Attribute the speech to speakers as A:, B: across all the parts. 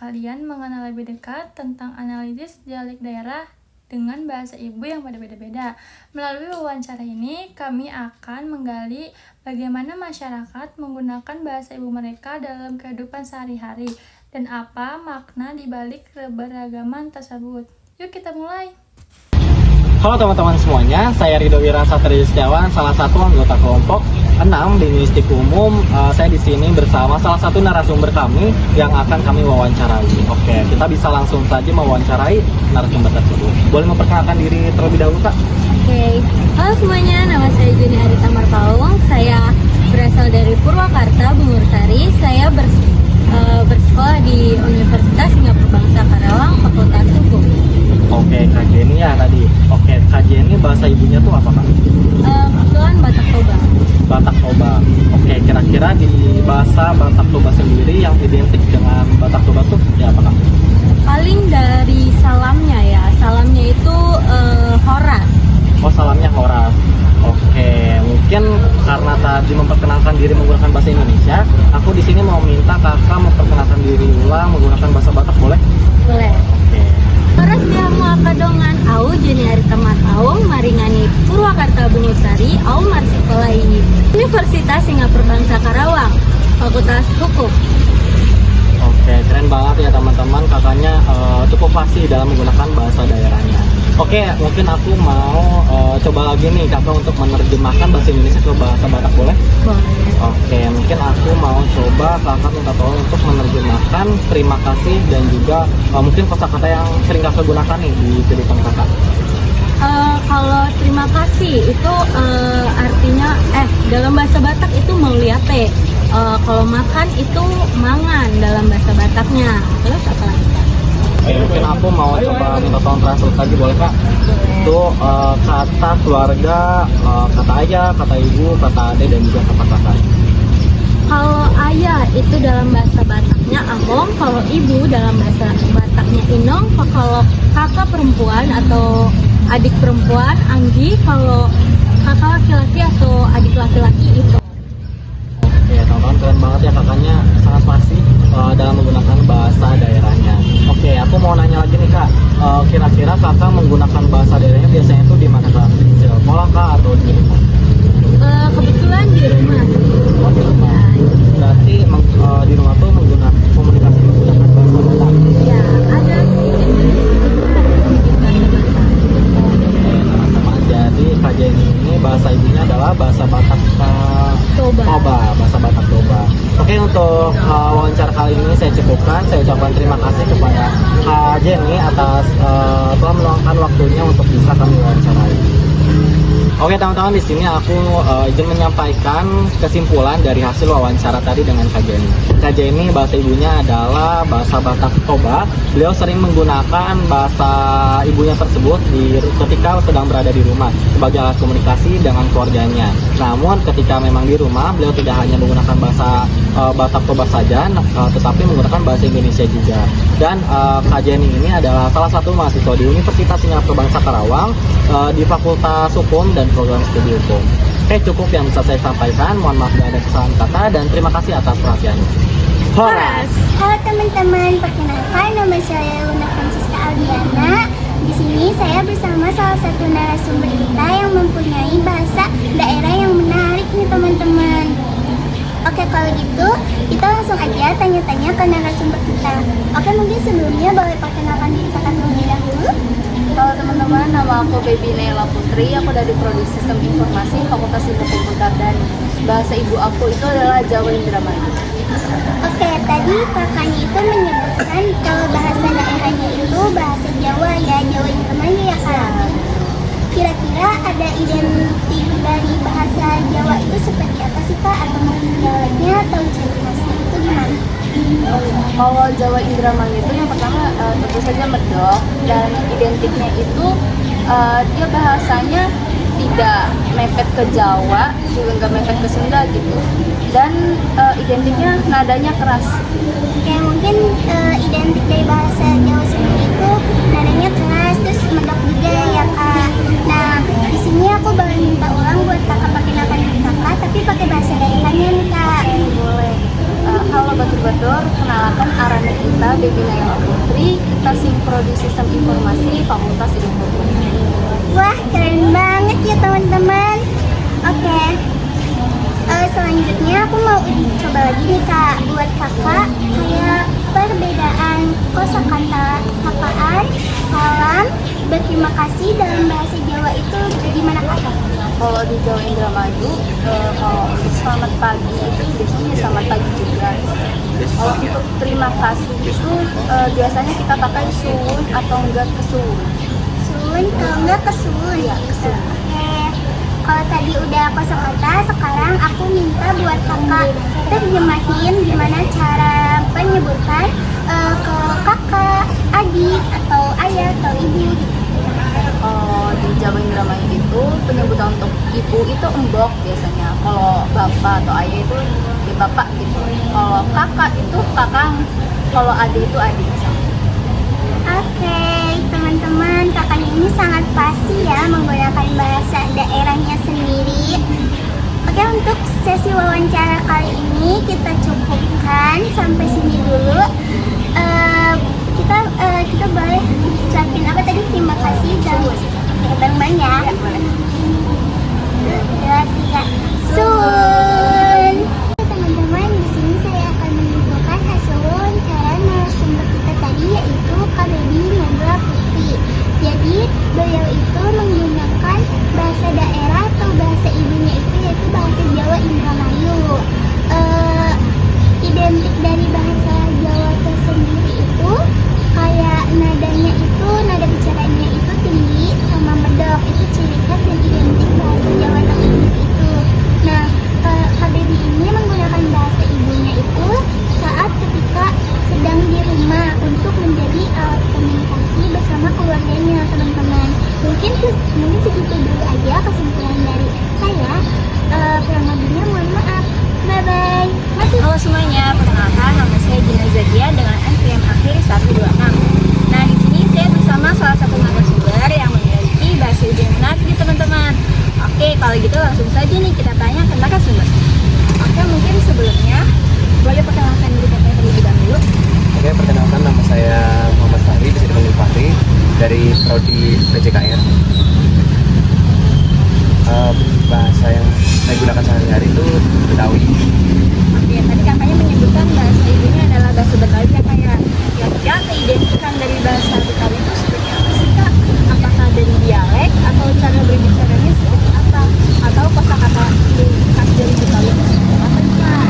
A: kalian mengenal lebih dekat tentang analisis dialek daerah dengan bahasa ibu yang berbeda-beda. Melalui wawancara ini, kami akan menggali bagaimana masyarakat menggunakan bahasa ibu mereka dalam kehidupan sehari-hari dan apa makna di balik keberagaman tersebut. Yuk kita mulai!
B: Halo teman-teman semuanya, saya Ridho Wira Satria Setiawan, salah satu anggota kelompok 6 di Linguistik Umum. Saya di sini bersama salah satu narasumber kami yang akan kami wawancarai. Oke, kita bisa langsung saja mewawancarai narasumber tersebut. Boleh memperkenalkan diri terlebih dahulu, Kak?
C: Oke, halo semuanya, nama saya Juni Arita Marpaung. Saya berasal dari Purwakarta, Bungur Sari. Saya bersekolah di Universitas Singapura Bangsa Karawang, Fakultas Hukum.
B: Oke, Kak Jenny ya tadi. Oke, Kak Jenny bahasa ibunya tuh apa, Kak?
C: Kebetulan Batak Toba.
B: Batak Toba. Oke, kira-kira di bahasa Batak Toba sendiri yang identik dengan Batak Toba tuh ya apa, Kak?
C: Paling dari salamnya ya, salamnya itu horas.
B: Oh, salamnya horas. Oke, mungkin karena tadi memperkenalkan diri menggunakan bahasa Indonesia, aku di sini mau minta kakak memperkenalkan diri ulang menggunakan bahasa Batak, boleh?
C: Boleh.
B: Oke.
C: Horas diamu akadongan au Juni Arita Marpaung maringani Purwakarta Bungur Sari au marsekolah ini Universitas Singapura Bangsa Karawang, Fakultas Hukum.
B: Oke, keren banget ya teman-teman, kakaknya cukup fasih dalam menggunakan bahasa daerahnya. Oke, mungkin aku mau coba lagi nih kakak untuk menerjemahkan bahasa Indonesia ke bahasa Batak, boleh?
C: Boleh.
B: Oke, mungkin aku mau coba kakak minta tolong untuk menerjemahkan terima kasih dan juga mungkin kosakata yang sering kakak gunakan nih di kehidupan kakak.
C: Kalau terima kasih itu artinya dalam bahasa Batak itu mauliate. Kalau makan itu mangan dalam bahasa Bataknya. Terus apa lagi?
B: Oke, mungkin aku mau coba minta tolong translate lagi, boleh Kak? Itu kata keluarga, kata ayah, kata ibu, kata adik, dan juga kata kakak.
C: Kalau ayah itu dalam bahasa Bataknya among, kalau ibu dalam bahasa Bataknya inong, kalau kakak perempuan atau adik perempuan anggi, kalau kakak laki-laki atau adik laki-laki itu.
B: Oke, teman-teman, keren banget ya kakaknya, sangat fasih dalam menggunakan bahasa daerahnya. Oke, aku mau nanya lagi nih Kak, kira-kira kakak menggunakan bahasa daerahnya biasanya itu di mana Kak? Di sekolah Kak atau di rumah?
C: Kebetulan di rumah.
B: Oh, di rumah. Berarti di rumah tuh menggunakan komunikasi menggunakan bahasa Batak.
C: Ya, ada
B: Oke, teman-teman, jadi Kak Jenny ini bahasa ibunya adalah bahasa Batak Toba, bahasa Batak Toba. Oke, untuk wawancara kali ini saya cukupkan. Saya ucapkan terima kasih kepada Kak Jenny atas telah meluangkan waktunya untuk bisa kami wawancarai. Oke teman-teman, di sini aku izin menyampaikan kesimpulan dari hasil wawancara tadi dengan Kak Jenny. Kak Jenny bahasa ibunya adalah bahasa Batak Toba. Beliau sering menggunakan bahasa ibunya tersebut ketika sedang berada di rumah sebagai alat komunikasi dengan keluarganya. Namun ketika memang di rumah, beliau tidak hanya menggunakan bahasa Batak Toba saja, tetapi menggunakan bahasa Indonesia juga. Dan Kak Jenny ini adalah salah satu mahasiswa di Universitas Singapura Bangsa Karawang di Fakultas Hukum dan Program Studi Hukum. Oke, cukup yang bisa saya sampaikan. Mohon maaf jika ada kesalahan kata dan terima kasih atas perhatiannya. Horas!
D: Halo teman-teman, perkenalkan nama saya Luna Francisca Aldiana. Di sini saya bersama salah satu narasumber kita yang mempunyai bahasa daerah yang menarik nih teman-teman. Oke, kalau gitu kita langsung aja tanya-tanya ke narasumber kita. Oke, mungkin sebelumnya boleh perkenalkan diri kakak terlebih dahulu.
E: Halo teman-teman, nama aku Baby Naila Putri. Aku dari Prodi Sistem Informasi Fakultas Ilmu Komputer dan bahasa ibu aku itu adalah Jawa Indramayu.
D: Oke, tadi kakaknya itu menyebutkan kalau bahasa daerahnya itu bahasa Jawa ya, Jawa Indramayu ya Kak. Kira-kira ada identik dari bahasa Jawa itu seperti apa sih Kak? Atau mungkin dialeknya atau ciri khasnya itu gimana?
E: Kalau Jawa Indramayu itu yang pertama tentu saja medok, dan identiknya itu dia bahasanya tidak mepet ke Jawa, juga nggak mepet ke Sunda gitu. Dan identiknya nadanya keras.
D: Oke, mungkin identik dari bahasa Jawa sendiri itu nadanya keras, terus medok juga ya Kak. Nah, di sini aku boleh minta ulang buat kakak perkenalkan diri kakak, tapi pakai bahasa daerahnya nih Kak.
E: Boleh. Halo Batur-Batur, kenalkan arane kita Baby Naila
D: teman-teman. Oke. Selanjutnya aku mau coba lagi nih Kak, buat Kakak kayak perbedaan kosakata sapaan, salam, berterima kasih dalam bahasa Jawa itu gimana Kak?
E: Kalau di Jawa Indramayu, kalau untuk selamat pagi itu biasanya selamat pagi juga. Kalau untuk terima kasih itu biasanya kita pakai suwun atau enggak kesuwun.
D: Sun, kalau enggak kesun.
E: Iya, kesun.
D: Oke. Kalau tadi udah kosakata, sekarang aku minta buat Kakak terjemahin gimana cara penyebutan ke kakak, adik, atau ayah, atau ibu.
E: Kalau di Jawa Indramayu itu penyebutan untuk ibu itu embok biasanya. Kalau bapak atau ayah itu ya bapak gitu. Kalau kakak itu kakang. Kalau adik itu adik.
D: Oke, teman-teman, kakaknya ini sangat pasti ya menggunakan bahasa daerahnya sendiri. Oke, untuk sesi wawancara kali ini kita cukupkan sampai sini dulu. Kita boleh ucapin apa tadi? Terima kasih dan bareng-bareng ya. Dua, tiga. Sun. Teman-teman, di sini saya akan menyimpulkan hasil wawancara narasumber kita tadi, yaitu Kak Baby Nabila Putri. Jadi beliau itu menggunakan bahasa daerah atau bahasa ibunya itu yaitu bahasa Jawa Indramayu. Identik dari bahasa Jawa tersendiri itu kayak nadanya itu, nada bicaranya itu tinggi sama medok, itu ciri khas dan identik bahasa Jawa tersendiri itu. Nah, Kak Baby ini menggunakan bahasa ibunya itu saat ketika sedang di rumah untuk menjadi alat komunikasi bersama keluarganya, teman-teman. Mungkin segitu dulu aja kesimpulan dari saya. Kurang lebihnya mohon maaf. Bye bye.
C: Halo semuanya, perkenalkan nama saya Gina Zadia dengan NPM akhir 126. Nah, di sini saya bersama salah satu narasumber yang memiliki bahasa ibu yang menarik nih teman-teman. Oke, kalau gitu langsung saja nih kita tanya ke narasumber. Oke, mungkin sebelumnya boleh perkenalkan diri Kakak terlebih dahulu.
B: Oke, perkenalkan nama saya Muhammad Fahri, bisa dipanggil Fahri, dari Prodi PJKR. Bahasa yang saya gunakan sehari-hari itu Betawi.
C: Oke, tadi kakaknya menyebutkan bahasa ibunya adalah bahasa Betawi ya kayak kira-kira keidentikan dari bahasa Betawi itu seperti apa sih Kak? Apakah dari dialek atau cara berbicaranya seperti apa? Atau kosakata khas dari Betawi itu seperti apa nih Kak?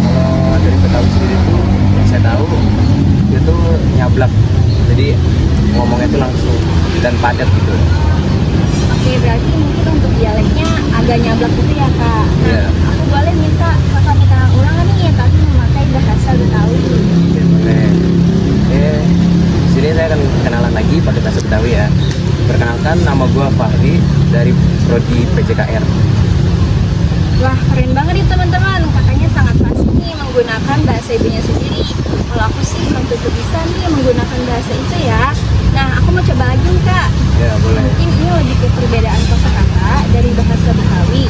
B: Kalau dari Betawi sendiri itu yang saya tahu dia tuh nyablak, jadi ngomongnya itu langsung dan padat gitu.
C: Oke, berarti mungkin untuk dialeknya agak nyablak gitu ya Kak. Nah,
B: Iya.
C: aku boleh minta kakak minta ulangan nih ya tapi memakai bahasa Betawi.
B: Oke, boleh. Oke, di sini saya akan kenalan lagi pakai bahasa Betawi ya. Perkenalkan, nama gue Fahri dari Prodi PJKR.
C: Wah, keren banget nih teman-teman. Kakaknya sangat pasti nih menggunakan bahasa ibunya sendiri. Kalau aku sih belum tentu bisa nih menggunakan bahasa itu ya. Nah, aku mau coba lagi nih Kak.
B: Ya, boleh.
C: Mungkin ini lebih ke perbedaan kosakata dari bahasa Betawi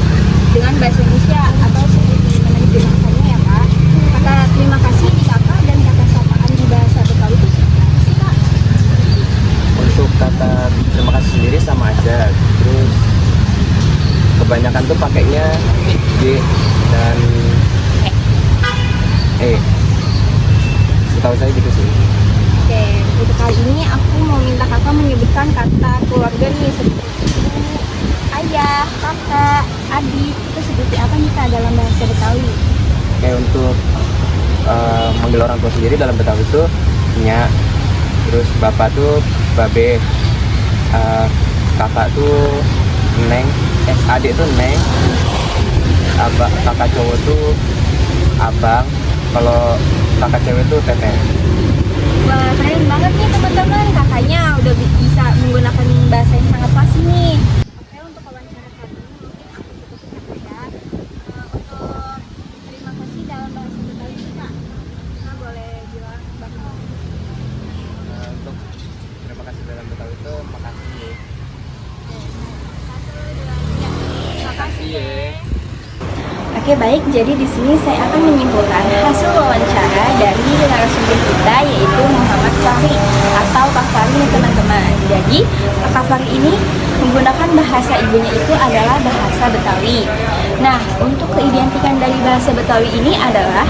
C: dengan bahasa Indonesia atau seperti mana digunakannya ya Kak. Kata terima kasih di kakak dan kata sapaan di bahasa Betawi itu seperti apa sih Kak?
B: Untuk kata terima kasih sendiri sama aja. Terus kebanyakan tuh pakainya G dan E. Setahu saya gitu sih.
C: Oke, untuk kali ini aku mau minta kakak menyebutkan kata keluarga nih seperti ibu, ayah, kakak, adik itu seperti apa nih Kak dalam bahasa Betawi?
B: Oke, untuk manggil orang tua sendiri dalam Betawi itu nya, terus bapak tuh babe, kakak tuh neng, adik tuh neng, kakak cowok tuh abang, kalau kakak cewek tuh teteh.
C: Wah, keren banget nih teman-teman, kakaknya udah bisa menggunakan bahasa yang sangat fasih nih. Oke, untuk wawancara kali ini mungkin aku cukupin ya. Untuk terima kasih dalam bahasa Betawi ini Kak. Nah, boleh bilang bakal.
B: Untuk terima kasih dalam Betawi itu makasih.
C: Satu, dua, tiga. Makasih ya.
A: Oke baik, jadi di sini saya akan menyimpulkan hasil wawancara dari narasumber kita yaitu Muhammad Fahri atau Kak Fahri nih teman-teman. Jadi Kak Fahri ini
C: menggunakan bahasa ibunya itu adalah bahasa Betawi. Nah, untuk keidentikan dari bahasa Betawi ini adalah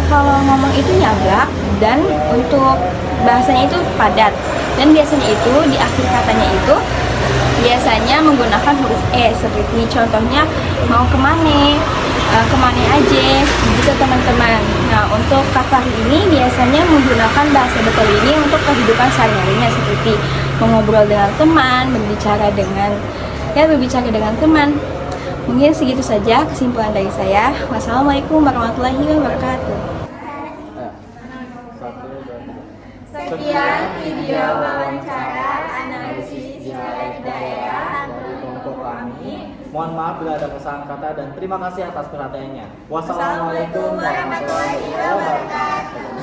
C: kalau ngomong itu nyablak, dan untuk bahasanya itu padat, dan biasanya itu di akhir katanya itu biasanya menggunakan huruf E, seperti contohnya mau kemana, kemana aja gitu teman-teman. Nah, untuk Kak Fahri ini biasanya menggunakan bahasa Betawi ini untuk kehidupan sehari-harinya, seperti mengobrol dengan teman, berbicara dengan teman. Mungkin segitu saja kesimpulan dari saya. Wassalamualaikum warahmatullahi wabarakatuh.
A: Sekian video wawancara analisis dialek daerah
B: dari kelompok kami. Mohon maaf bila ada kesalahan kata dan terima kasih atas perhatiannya. Wassalamualaikum warahmatullahi wabarakatuh.